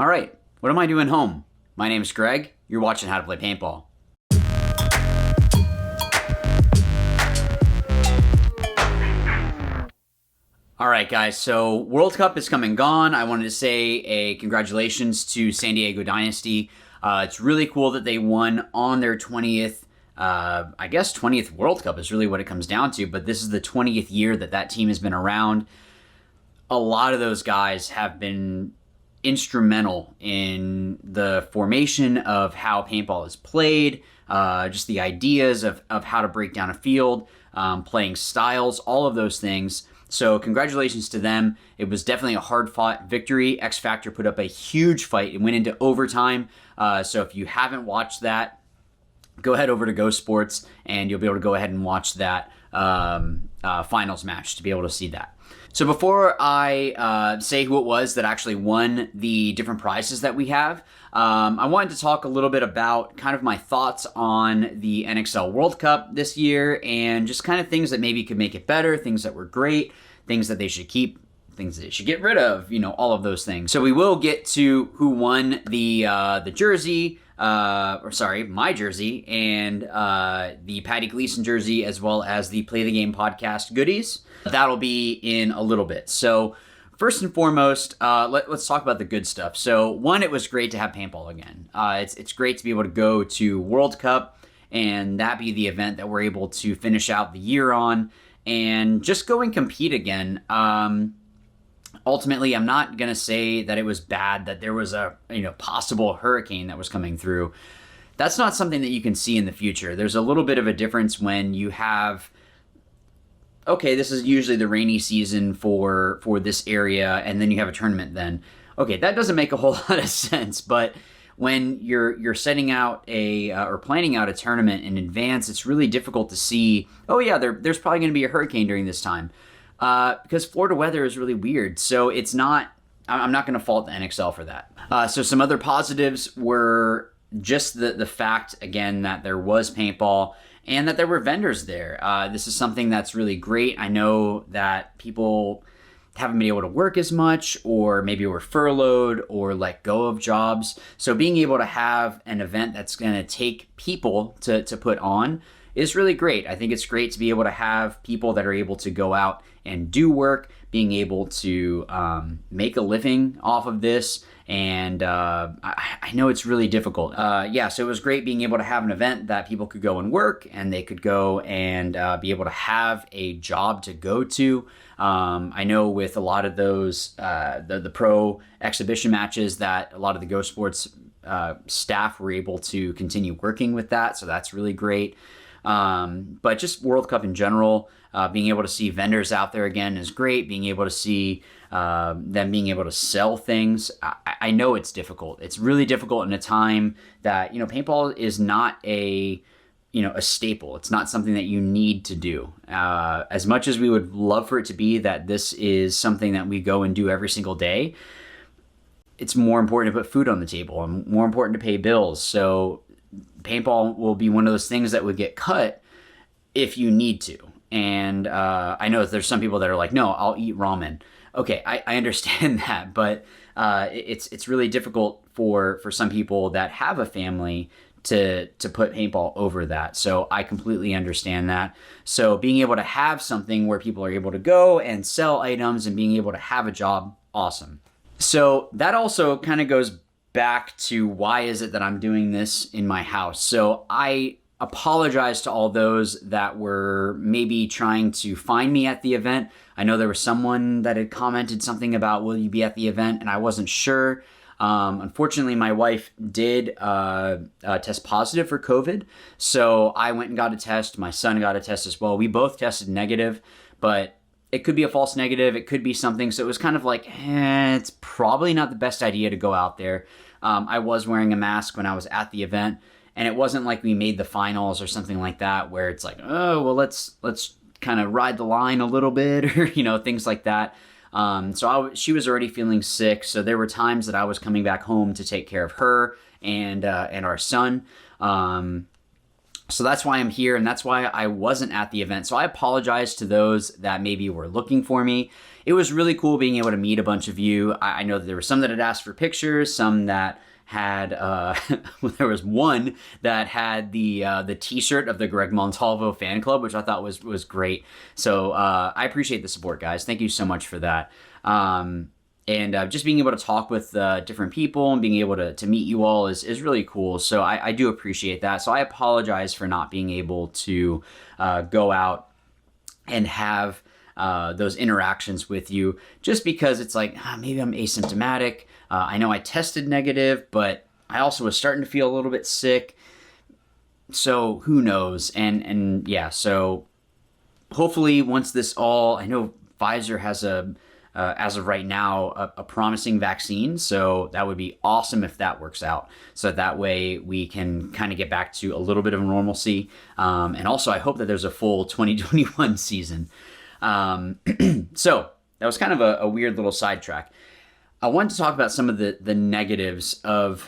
All right, what am I doing home? My name is Greg. You're watching How to Play Paintball. All right, guys, so World Cup is come and gone. I wanted to say a congratulations to San Diego Dynasty. It's really cool that they won on their 20th, 20th World Cup is really what it comes down to, but this is the 20th year that team has been around. A lot of those guys have been instrumental in the formation of how paintball is played, just the ideas of how to break down a field, playing styles, all of those things. So congratulations to them. It was definitely a hard-fought victory. X Factor put up a huge fight. It went into overtime. So if you haven't watched that, go ahead over to Go Sports, and you'll be able to go ahead and watch that finals match to be able to see that. So before I say who it was that actually won the different prizes that we have, I wanted to talk a little bit about kind of my thoughts on the NXL World Cup this year and just kind of things that maybe could make it better, things that were great, things that they should keep, things that they should get rid of, all of those things. So we will get to who won the jersey, my jersey, and the Patty Gleason jersey, as well as the Play the Game podcast goodies. That'll be in a little bit. So first and foremost, let's talk about the good stuff. So one, it was great to have paintball again. It's great to be able to go to World Cup and that be the event that we're able to finish out the year on and just go and compete again. Ultimately, I'm not going to say that it was bad that there was a possible hurricane that was coming through. That's not something that you can see in the future. There's a little bit of a difference when you have, okay, this is usually the rainy season for this area, and then you have a tournament then. Okay, that doesn't make a whole lot of sense, but when you're setting out or planning out a tournament in advance, it's really difficult to see, oh yeah, there's probably going to be a hurricane during this time. Because Florida weather is really weird, so I'm not going to fault the NXL for that. So some other positives were just the fact, again, that there was paintball and that there were vendors there. This is something that's really great. I know that people haven't been able to work as much, or maybe were furloughed or let go of jobs. So being able to have an event that's going to take people to put on is really great. I think it's great to be able to have people that are able to go out and do work, being able to make a living off of this. And I know it's really difficult. So it was great being able to have an event that people could go and work, and they could go and be able to have a job to go to. I know with a lot of those, the pro exhibition matches, that a lot of the Go Sports staff were able to continue working with that. So that's really great. But just World Cup in general, being able to see vendors out there again is great. Being able to see them being able to sell things. I know it's difficult. It's really difficult in a time that, paintball is not a staple. It's not something that you need to do. As much as we would love for it to be that this is something that we go and do every single day, it's more important to put food on the table and more important to pay bills. So paintball will be one of those things that would get cut if you need to. And I know there's some people that are like, no, I'll eat ramen. Okay, I understand that, but it's really difficult for some people that have a family to put paintball over that. So I completely understand that. So being able to have something where people are able to go and sell items and being able to have a job, awesome. So that also kind of goes back to why is it that I'm doing this in my house. So I apologize to all those that were maybe trying to find me at the event. I know there was someone that had commented something about, will you be at the event? And I wasn't sure. Unfortunately, my wife did test positive for COVID. So I went and got a test. My son got a test as well. We both tested negative, but it could be a false negative. It could be something. So it was kind of like, it's probably not the best idea to go out there. I was wearing a mask when I was at the event, and it wasn't like we made the finals or something like that where it's like, oh, well, let's kind of ride the line a little bit, or, things like that. She was already feeling sick. So there were times that I was coming back home to take care of her and our son. So that's why I'm here, and that's why I wasn't at the event. So I apologize to those that maybe were looking for me. It was really cool being able to meet a bunch of you. I know that there were some that had asked for pictures, some that had there was one that had the T-shirt of the Greg Montalvo fan club, which I thought was great. So I appreciate the support, guys. Thank you so much for that. And just being able to talk with different people and being able to meet you all is really cool. So I do appreciate that. So I apologize for not being able to go out and have those interactions with you, just because it's like, maybe I'm asymptomatic. I know I tested negative, but I also was starting to feel a little bit sick. So who knows? And yeah, so hopefully once this all, I know Pfizer has as of right now, a promising vaccine. So that would be awesome if that works out. So that way we can kind of get back to a little bit of normalcy. And also I hope that there's a full 2021 season. So that was kind of a weird little sidetrack. I wanted to talk about some of the negatives of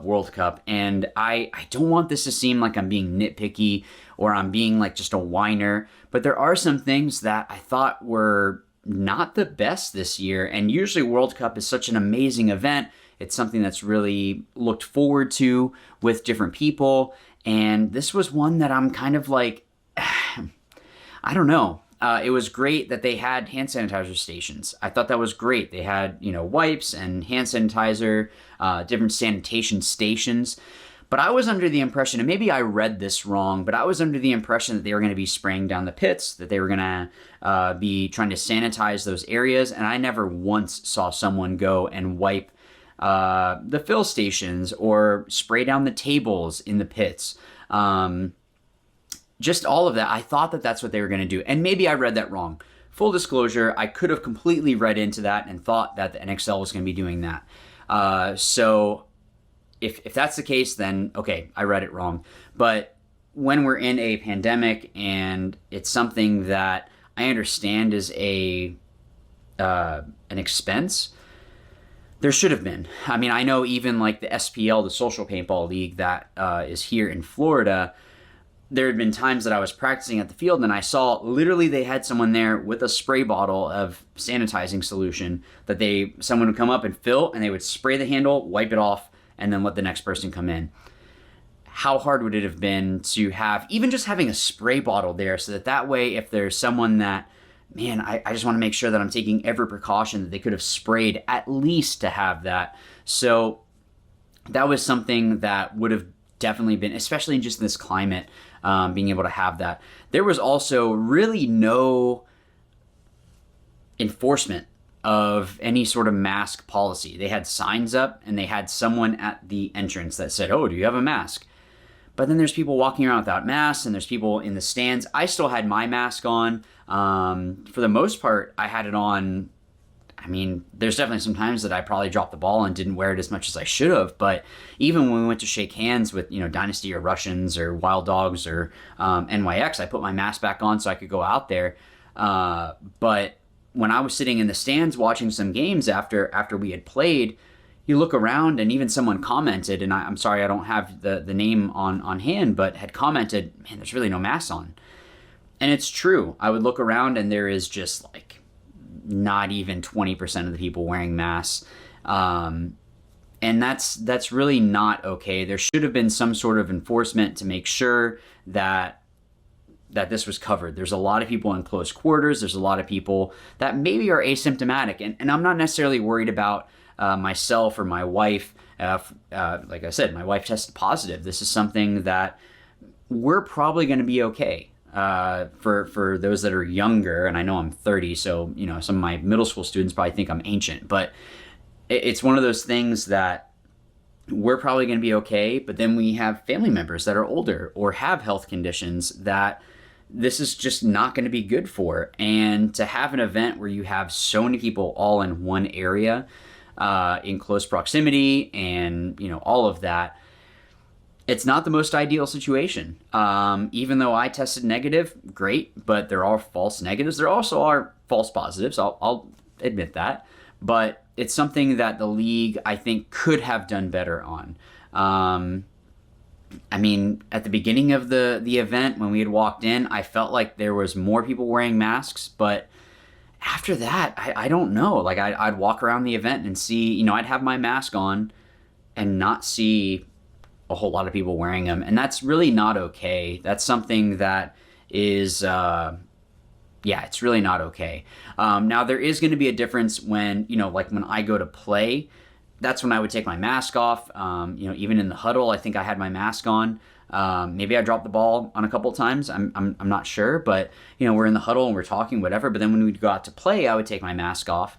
World Cup, and I don't want this to seem like I'm being nitpicky or I'm being like just a whiner, but there are some things that I thought were not the best this year. And usually World Cup is such an amazing event. It's something that's really looked forward to with different people, and this was one that I'm kind of like, I don't know. It was great that they had hand sanitizer stations. I thought that was great. They had, wipes and hand sanitizer, different sanitation stations. But I was under the impression, and maybe I read this wrong, but I was under the impression that they were going to be spraying down the pits, that they were going to be trying to sanitize those areas. And I never once saw someone go and wipe the fill stations or spray down the tables in the pits. Just all of that. I thought that that's what they were going to do. And maybe I read that wrong. Full disclosure, I could have completely read into that and thought that the NXL was going to be doing that. So if that's the case, then okay, I read it wrong. But when we're in a pandemic and it's something that I understand is an expense, there should have been. I mean, I know even like the SPL, the Social Paintball League that is here in Florida, there had been times that I was practicing at the field and I saw literally they had someone there with a spray bottle of sanitizing solution that someone would come up and fill, and they would spray the handle, wipe it off, and then let the next person come in. How hard would it have been to have, even just having a spray bottle there, so that way if there's someone that, man, I just want to make sure that I'm taking every precaution, that they could have sprayed at least to have that. So that was something that would have definitely been, especially in just this climate, being able to have that. There was also really no enforcement of any sort of mask policy. They had signs up and they had someone at the entrance that said, "Oh, do you have a mask?" But then there's people walking around without masks, and there's people in the stands. I still had my mask on. For the most part, I had it on. I mean, there's definitely some times that I probably dropped the ball and didn't wear it as much as I should have. But even when we went to shake hands with, Dynasty or Russians or Wild Dogs or NYX, I put my mask back on so I could go out there. But when I was sitting in the stands watching some games after we had played, you look around and even someone commented, and I'm sorry I don't have the name on hand, but had commented, "Man, there's really no masks on." And it's true. I would look around and there is just like not even 20% of the people wearing masks. And that's really not okay. There should have been some sort of enforcement to make sure that this was covered. There's a lot of people in close quarters. There's a lot of people that maybe are asymptomatic. And I'm not necessarily worried about myself or my wife. Like I said, my wife tested positive. This is something that we're probably going to be okay. For those that are younger, and I know I'm 30, so some of my middle school students probably think I'm ancient, but it's one of those things that we're probably going to be okay. But then we have family members that are older or have health conditions that this is just not going to be good for. And to have an event where you have so many people all in one area, in close proximity, and all of that, it's not the most ideal situation. Even though I tested negative, great, but there are false negatives. There also are false positives. I'll admit that. But it's something that the league, I think, could have done better on. I mean, at the beginning of the event when we had walked in, I felt like there was more people wearing masks, but after that, I don't know. Like I'd walk around the event and see, I'd have my mask on and not see a whole lot of people wearing them, and that's really not okay. That's something that is, yeah, it's really not okay. Now there is going to be a difference when, like when I go to play. That's when I would take my mask off. Even in the huddle, I think I had my mask on. Maybe I dropped the ball on a couple times. I'm not sure, but we're in the huddle and we're talking, whatever. But then when we'd go out to play, I would take my mask off.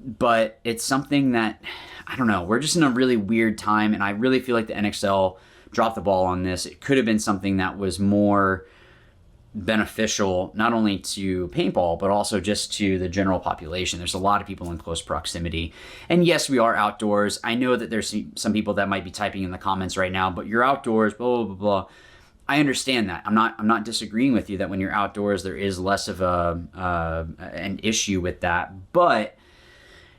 But it's something that, I don't know, we're just in a really weird time, and I really feel like the NXL dropped the ball on this. It could have been something that was more beneficial, not only to paintball, but also just to the general population. There's a lot of people in close proximity. And yes, we are outdoors. I know that there's some people that might be typing in the comments right now, but you're outdoors, blah, blah, blah. I understand that. I'm not disagreeing with you that when you're outdoors, there is less of an issue with that. But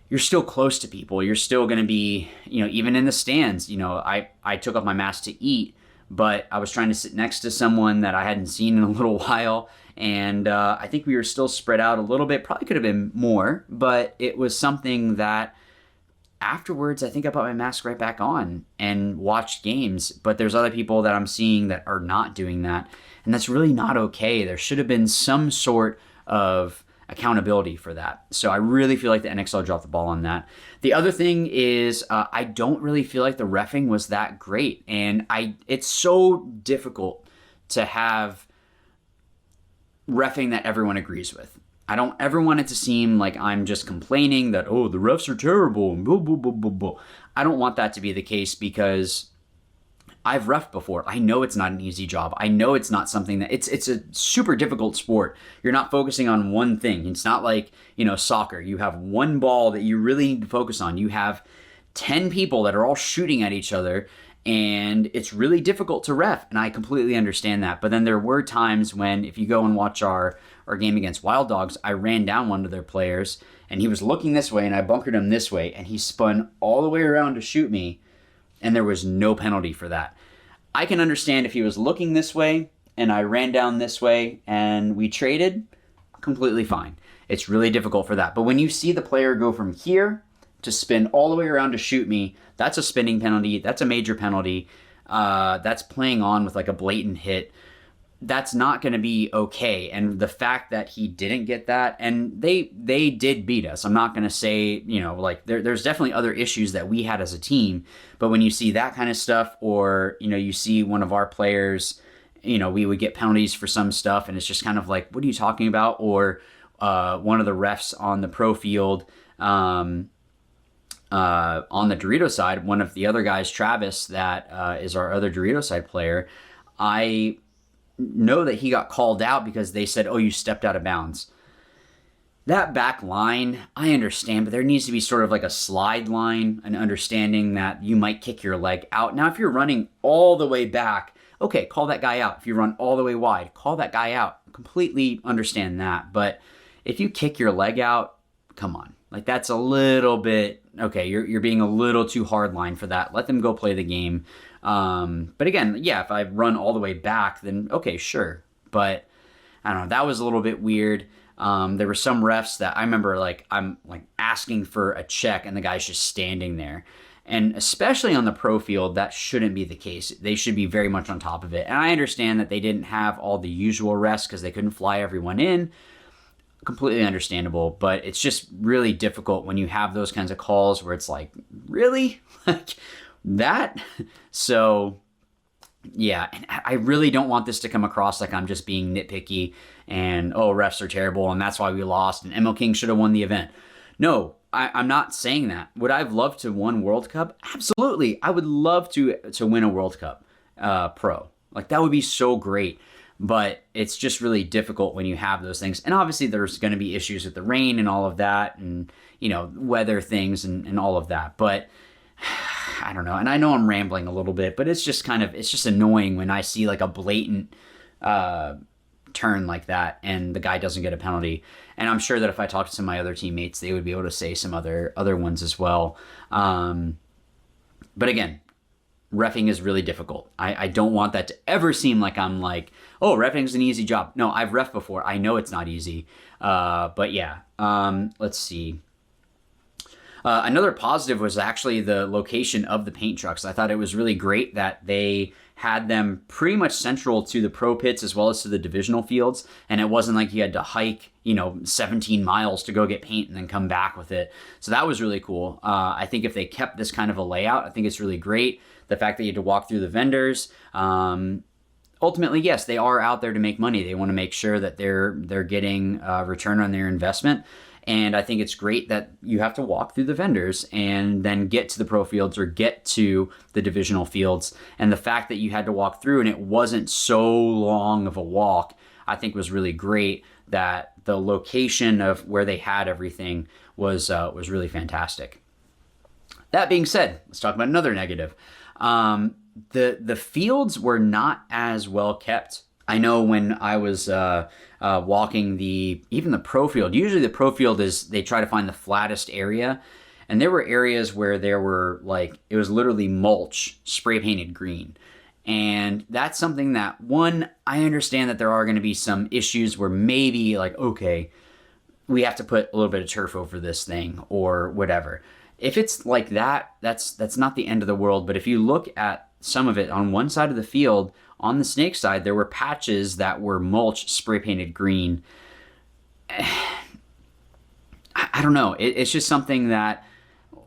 you're still close to people. You're still going to be, even in the stands. I took off my mask to eat, but I was trying to sit next to someone that I hadn't seen in a little while, and I think we were still spread out a little bit. Probably could have been more, but it was something that afterwards, I think I put my mask right back on and watched games. But there's other people that I'm seeing that are not doing that, and that's really not okay. There should have been some sort of accountability for that. So I really feel like the NXL dropped the ball on that. The other thing is I don't really feel like the reffing was that great, and it's so difficult to have reffing that everyone agrees with. I don't ever want it to seem like I'm just complaining that, oh, the refs are terrible and blah, blah, blah, blah, blah. I don't want that to be the case, because I've reffed before. I know it's not an easy job. I know it's not something that it's a super difficult sport. You're not focusing on one thing. It's not like, soccer. You have one ball that you really need to focus on. You have 10 people that are all shooting at each other, and it's really difficult to ref. And I completely understand that. But then there were times when, if you go and watch our game against Wild Dogs, I ran down one of their players, and he was looking this way, and I bunkered him this way, and he spun all the way around to shoot me. And there was no penalty for that. I can understand if he was looking this way and I ran down this way and we traded, completely fine. It's really difficult for that. But when you see the player go from here to spin all the way around to shoot me, that's a spinning penalty. That's a major penalty. That's playing on with like a blatant hit. That's not going to be okay. And the fact that he didn't get that, and they did beat us. I'm not going to say, there's definitely other issues that we had as a team. But when you see that kind of stuff, or, you see one of our players, we would get penalties for some stuff, and it's just kind of like, what are you talking about? Or one of the refs on the pro field, on the Dorito side, one of the other guys, Travis, that is our other Dorito side player, I know that he got called out because they said, oh, you stepped out of bounds. That back line, I understand, but there needs to be sort of like a slide line, an understanding that you might kick your leg out. Now, if you're running all the way back, okay, call that guy out. If you run all the way wide, call that guy out. Completely understand that. But if you kick your leg out, come on. Like, that's a little bit, okay, you're being a little too hard line for that. Let them go play the game. But again, yeah, if I run all the way back, then okay, sure. But I don't know, that was a little bit weird. There were some refs that I remember, like, I'm like asking for a check and the guy's just standing there. And especially on the pro field, that shouldn't be the case. They should be very much on top of it. And I understand that they didn't have all the usual refs because they couldn't fly everyone in. Completely understandable, but it's just really difficult when you have those kinds of calls where it's like, really? Like that? So, yeah, and I really don't want this to come across like I'm just being nitpicky and, oh, refs are terrible and that's why we lost and ML King should have won the event. No, I'm not saying that. Would I have loved to win World Cup? Absolutely. I would love to win a World Cup pro. Like, that would be so great. But it's just really difficult when you have those things. And obviously there's going to be issues with the rain and all of that and, weather things and all of that. But I don't know. And I know I'm rambling a little bit, but it's just annoying when I see like a blatant turn like that and the guy doesn't get a penalty. And I'm sure that if I talked to some of my other teammates, they would be able to say some other ones as well. But again, reffing is really difficult. I don't want that to ever seem like I'm like, oh, reffing's an easy job. No, I've reffed before. I know it's not easy. But yeah, let's see. Another positive was actually the location of the paint trucks. I thought it was really great that they had them pretty much central to the pro pits as well as to the divisional fields. And it wasn't like you had to hike, 17 miles to go get paint and then come back with it. So that was really cool. I think if they kept this kind of a layout, I think it's really great. The fact that you had to walk through the vendors. Ultimately, yes, they are out there to make money. They want to make sure that they're getting a return on their investment. And I think it's great that you have to walk through the vendors and then get to the pro fields or get to the divisional fields. And the fact that you had to walk through and it wasn't so long of a walk, I think was really great. That the location of where they had everything was really fantastic. That being said, let's talk about another negative. The fields were not as well kept. I know when I was walking even the pro field, usually the pro field they try to find the flattest area. And there were areas where there were it was literally mulch spray painted green. And that's something that, one, I understand that there are going to be some issues where maybe okay, we have to put a little bit of turf over this thing or whatever. If it's like that, that's not the end of the world. But if you look at some of it on one side of the field, on the snake side, there were patches that were mulch spray painted green. I don't know. It's just something that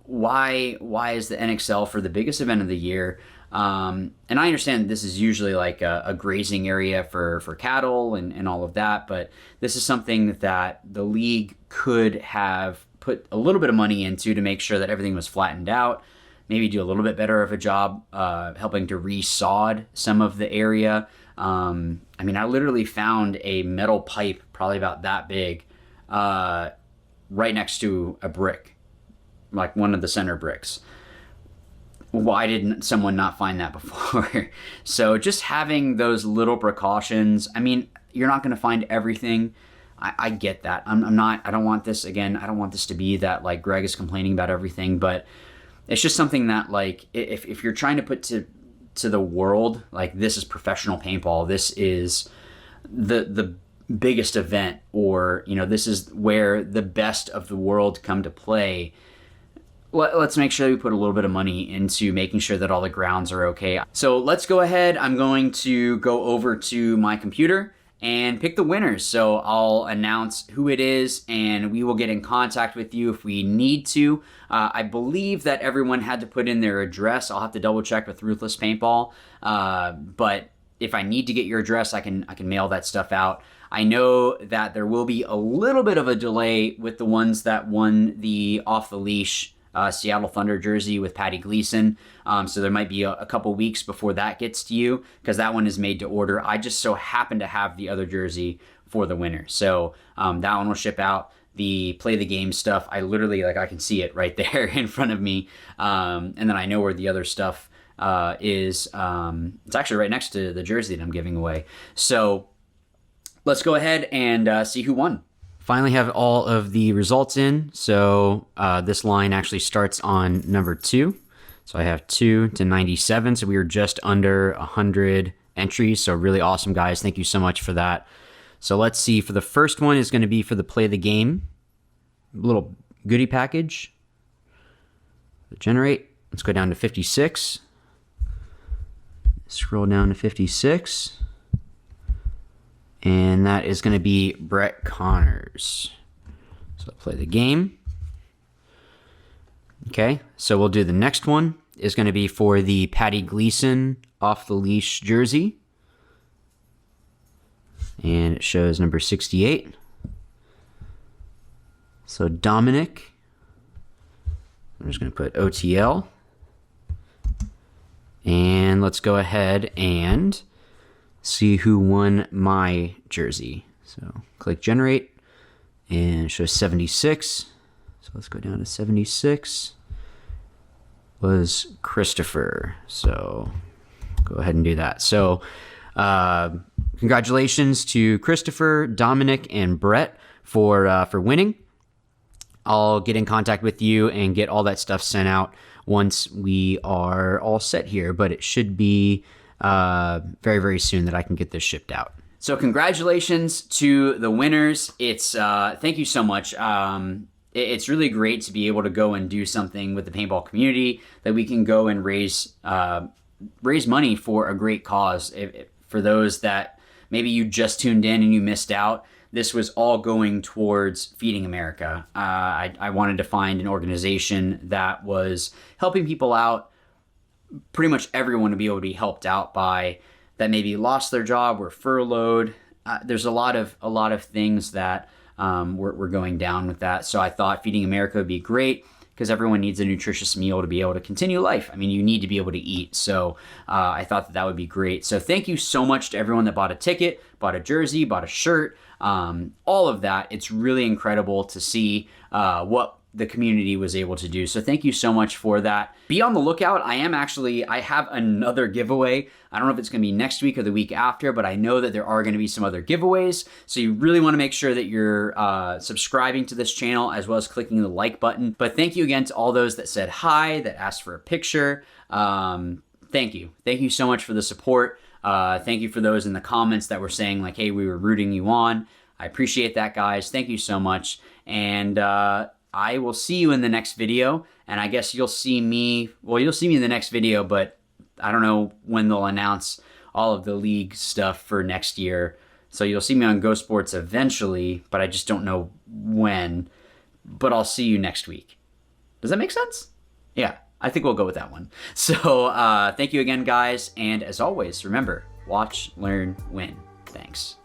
why is the NXL for the biggest event of the year? And I understand this is usually like a grazing area for cattle and all of that, but this is something that the league could have put a little bit of money into to make sure that everything was flattened out. Maybe do a little bit better of a job helping to re-sod some of the area. I literally found a metal pipe probably about that big right next to a brick, like one of the center bricks. Why didn't someone not find that before? So just having those little precautions. You're not going to find everything. I get that. I don't want this to be that like Greg is complaining about everything, but it's just something that if you're trying to put to the world, this is professional paintball, this is the biggest event, or this is where the best of the world come to play. Let's make sure we put a little bit of money into making sure that all the grounds are okay. So let's go ahead. I'm going to go over to my computer and pick the winners. So I'll announce who it is, and we will get in contact with you if we need to. I believe that everyone had to put in their address. I'll have to double check with Ruthless Paintball. But if I need to get your address, I can mail that stuff out. I know that there will be a little bit of a delay with the ones that won the off the leash Seattle Thunder jersey with Patty Gleason. So there might be a couple weeks before that gets to you, because that one is made to order. I just so happen to have the other jersey for the winner. So that one will ship out. The play the game stuff, I literally, I can see it right there in front of me. And then I know where the other stuff is. It's actually right next to the jersey that I'm giving away. So let's go ahead and see who won. Finally have all of the results in. So this line actually starts on number 2. So I have 2 to 97. So we were just under 100 entries. So really awesome, guys. Thank you so much for that. So let's see. For the first one is going to be for the play the game. Little goodie package. Generate. Let's go down to 56. Scroll down to 56. And that is going to be Brett Connors. So play the game. Okay, so we'll do the next one. Is going to be for the Patty Gleason off the leash jersey. And it shows number 68. So Dominic. I'm just going to put OTL. And let's go ahead and see who won my jersey. So click generate and it shows 76. So let's go down to 76. Was Christopher. So go ahead and do that. So congratulations to Christopher, Dominic, and Brett for winning. I'll get in contact with you and get all that stuff sent out once we are all set here, but it should be very, very soon that I can get this shipped out. So congratulations to the winners. It's thank you so much. It's really great to be able to go and do something with the paintball community, that we can go and raise money for a great cause. For those that maybe you just tuned in and you missed out, this was all going towards Feeding America. I wanted to find an organization that was helping people out, pretty much everyone to be able to be helped out by that maybe lost their job, were furloughed. There's a lot of things that we're going down with that. So I thought Feeding America would be great, because everyone needs a nutritious meal to be able to continue life. I mean, you need to be able to eat. So I thought that would be great. So thank you so much to everyone that bought a ticket, bought a jersey, bought a shirt, all of that. It's really incredible to see what the community was able to do. So thank you so much for that. Be on the lookout. I have another giveaway. I don't know if it's gonna be next week or the week after, but I know that there are gonna be some other giveaways. So you really wanna make sure that you're subscribing to this channel, as well as clicking the like button. But thank you again to all those that said hi, that asked for a picture. Thank you. Thank you so much for the support. Thank you for those in the comments that were saying like, hey, we were rooting you on. I appreciate that, guys. Thank you so much. And I will see you in the next video, and I guess you'll see me in the next video, but I don't know when they'll announce all of the league stuff for next year. So you'll see me on Go Sports eventually, but I just don't know when, but I'll see you next week. Does that make sense? Yeah, I think we'll go with that one. So thank you again, guys, and as always, remember, watch, learn, win. Thanks.